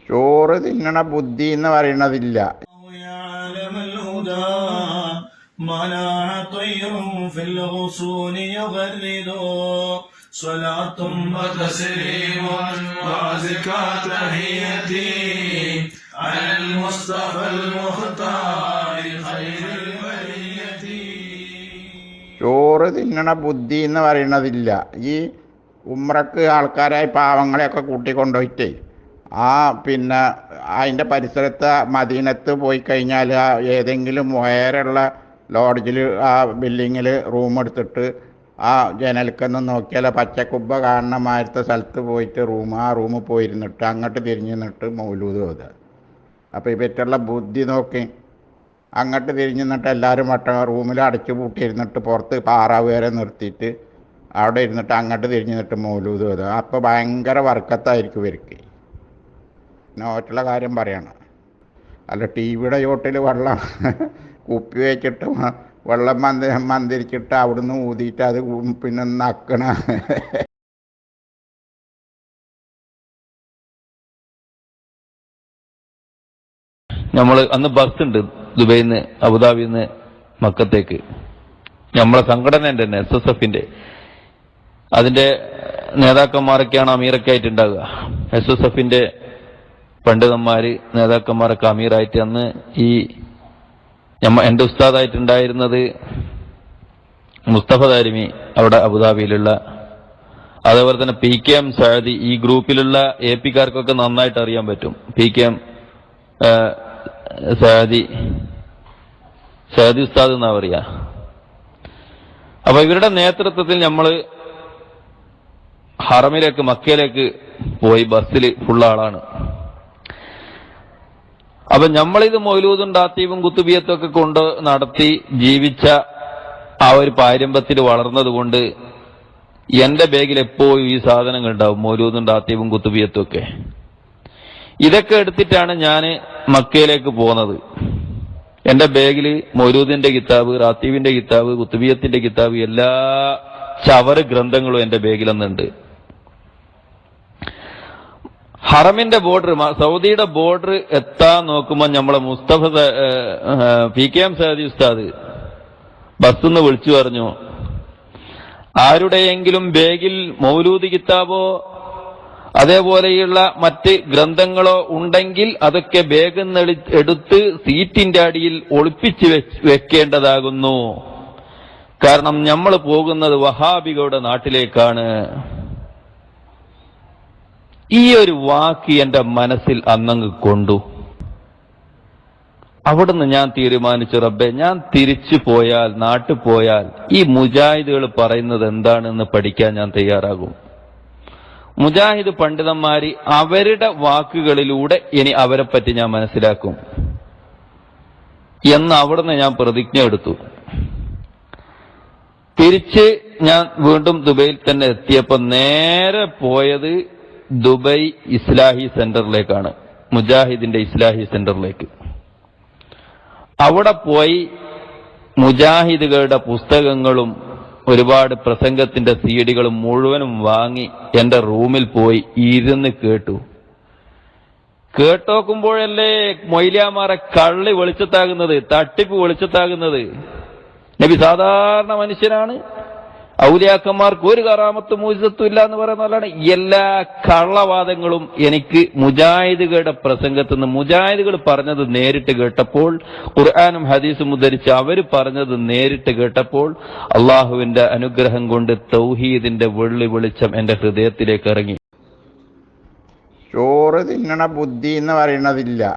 ചോറ് തിന്നണ ബുദ്ധി എന്ന് പറയണതില്ല. ചോറ് തിന്നണ ബുദ്ധി എന്ന് പറയണതില്ല. ഈ ഉംറക്ക് ആൾക്കാരായി പാവങ്ങളെയൊക്കെ കൂട്ടിക്കൊണ്ടുപോയിട്ടേ പിന്നെ അതിൻ്റെ പരിസരത്ത് മദീനത്ത് പോയി കഴിഞ്ഞാൽ ഏതെങ്കിലും ഉയരമുള്ള ലോഡ്ജിൽ ബിൽഡിങ്ങിൽ റൂം എടുത്തിട്ട് ജനൽക്കൊന്ന് നോക്കിയാൽ പച്ചക്കുബ്ബ കാണുന്ന മാരത്തെ സ്ഥലത്ത് പോയിട്ട് റൂമിൽ പോയിരുന്നിട്ട് അങ്ങോട്ട് തിരിഞ്ഞ് നിന്നിട്ട് മൗലൂദ് ഓതുക. അപ്പോൾ ഈ പറ്റുള്ള ബുദ്ധി നോക്കി അങ്ങോട്ട് തിരിഞ്ഞ് നിന്നിട്ട് എല്ലാവരും റൂമിൽ അടച്ചു പൂട്ടിയിരുന്നിട്ട് പുറത്ത് പാറാവ് വരെ നിർത്തിയിട്ട് അവിടെ ഇരുന്നിട്ട് അങ്ങോട്ട് തിരിഞ്ഞ് നിന്നിട്ട് മൗലൂദ് ഓതുക. അപ്പോൾ ഭയങ്കര വർക്കത്തായിരിക്കും ഇവർക്ക്. നോറ്റുള്ള കാര്യം പറയണം. അല്ല ടി വിയുടെ ചോട്ടിൽ വെള്ളം കുപ്പി വെച്ചിട്ട് വെള്ളം മന്ദിരിച്ചിട്ട് അവിടുന്ന് ഊതിയിട്ട് അത് പിന്നെ നക്കണ. നമ്മൾ അന്ന് ബസ്സുണ്ട് ദുബൈയിൽ നിന്ന് അബുദാബിയിൽ നിന്ന് മക്കത്തേക്ക്. നമ്മളെ സംഘടന തന്നെ SSF അതിന്റെ നേതാക്കന്മാരൊക്കെയാണ് അമീറൊക്കെ ആയിട്ടുണ്ടാവുക. SSF പണ്ഡിതന്മാര് നേതാക്കന്മാരൊക്കെ അമീറായിട്ട് അന്ന് ഈ എന്റെ ഉസ്താദായിട്ടുണ്ടായിരുന്നത് മുസ്തഫ ദാരിമി അവിടെ അബുദാബിയിലുള്ള, അതേപോലെ തന്നെ PKM സഅദി. ഈ ഗ്രൂപ്പിലുള്ള AP-കാർക്കൊക്കെ നന്നായിട്ട് അറിയാൻ പറ്റും. PKM സഅദി ഉസ്താദ് എന്നാ പറയാ. അപ്പൊ ഇവരുടെ നേതൃത്വത്തിൽ നമ്മള് ഹറമിലേക്ക് മക്കയിലേക്ക് പോയി. ബസ്സിൽ ഫുൾ ആളാണ്. അപ്പൊ നമ്മളിത് മൗലൂദും റാത്തീബും കുത്തുബിയത്തും ഒക്കെ കൊണ്ട് നടത്തി ജീവിച്ച ആ ഒരു പാരമ്പര്യത്തിൽ വളർന്നത് കൊണ്ട് എന്റെ ബാഗിൽ എപ്പോഴും ഈ സാധനങ്ങൾ ഉണ്ടാവും, മൗലൂദും റാത്തീബും കുത്തുബിയത്തും ഒക്കെ. ഇതൊക്കെ എടുത്തിട്ടാണ് ഞാൻ മക്കയിലേക്ക് പോകുന്നത്. എന്റെ ബാഗിൽ മൗലൂദിന്റെ കിതാബ്, റാത്തീബിന്റെ കിതാബ്, കുത്തുബിയത്തിന്റെ കിതാബ്, എല്ലാ ചവറ് ഗ്രന്ഥങ്ങളും എന്റെ ബാഗിലൊന്നുണ്ട്. ഹറമിന്റെ ബോർഡർ, സൗദിയുടെ ബോർഡർ എത്താൻ നോക്കുമ്പോൾ നമ്മളെ മുസ്തഫ PKM സഅദി ഉസ്താദ് ബസ്സിന്ന് വിളിച്ചു പറഞ്ഞു, ആരുടെയെങ്കിലും ബാഗിൽ മൗലൂദ് കിതാബോ അതേപോലെയുള്ള മറ്റ് ഗ്രന്ഥങ്ങളോ ഉണ്ടെങ്കിൽ അതൊക്കെ ബാഗിൽ എടുത്ത് സീറ്റിന്റെ അടിയിൽ ഒളിപ്പിച്ച് വെക്കേണ്ടതാകുന്നു. കാരണം നമ്മൾ പോകുന്നത് വഹാബികളുടെ നാട്ടിലേക്കാണ്. ഈ ഒരു വാക്ക് എന്റെ മനസ്സിൽ അന്നങ്ങ് കൊണ്ടു. അവിടുന്ന് ഞാൻ തീരുമാനിച്ചു, റബ്ബേ, ഞാൻ തിരിച്ചു പോയാൽ, നാട്ടിൽ പോയാൽ ഈ മുജാഹിദുകൾ പറയുന്നത് എന്താണെന്ന് പഠിക്കാൻ ഞാൻ തയ്യാറാകും. മുജാഹിദ് പണ്ഡിതന്മാര് അവരുടെ വാക്കുകളിലൂടെ ഇനി അവരെ പറ്റി ഞാൻ മനസ്സിലാക്കും എന്ന് അവിടുന്ന് ഞാൻ പ്രതിജ്ഞ എടുത്തു. തിരിച്ച് ഞാൻ വീണ്ടും ദുബൈയിൽ തന്നെ എത്തിയപ്പോ നേരെ പോയത് ദുബൈ ഇസ്ലാഹി സെന്ററിലേക്കാണ്, മുജാഹിദിന്റെ ഇസ്ലാഹി സെന്ററിലേക്ക്. അവിടെ പോയി മുജാഹിദുകളുടെ പുസ്തകങ്ങളും ഒരുപാട് പ്രസംഗത്തിന്റെ CD-കളും മുഴുവനും വാങ്ങി എന്റെ റൂമിൽ പോയി ഇരുന്ന് കേട്ടോക്കുമ്പോഴല്ലേ മൊയ്ലിയാമാരെ കള്ളി വെളിച്ചത്താകുന്നത്, തട്ടിപ്പ് വെളിച്ചത്താകുന്നത്. നബി സാധാരണ മനുഷ്യനാണ്, ഔലിയാക്കന്മാർക്ക് ഒരു കറാമത്തും മൂജിസത്തും ഇല്ല എന്ന് പറയുന്ന പോലെയാണ്. എല്ലാ കള്ളവാദങ്ങളും എനിക്ക് മുജാഹിദുകളുടെ പ്രസംഗത്തിൽ നിന്ന്, മുജാഹിദുകൾ പറഞ്ഞത് നേരിട്ട് കേട്ടപ്പോൾ, ഖുർആനും ഹദീസും ഉദ്ധരിച്ച് അവർ പറഞ്ഞത് നേരിട്ട് കേട്ടപ്പോൾ അള്ളാഹുവിന്റെ അനുഗ്രഹം കൊണ്ട് തൗഹീദിന്റെ വെളിച്ചം എന്റെ ഹൃദയത്തിലേക്ക് ഇറങ്ങി. ചോറ് തിന്നണ ബുദ്ധി എന്ന് പറയണതില്ല.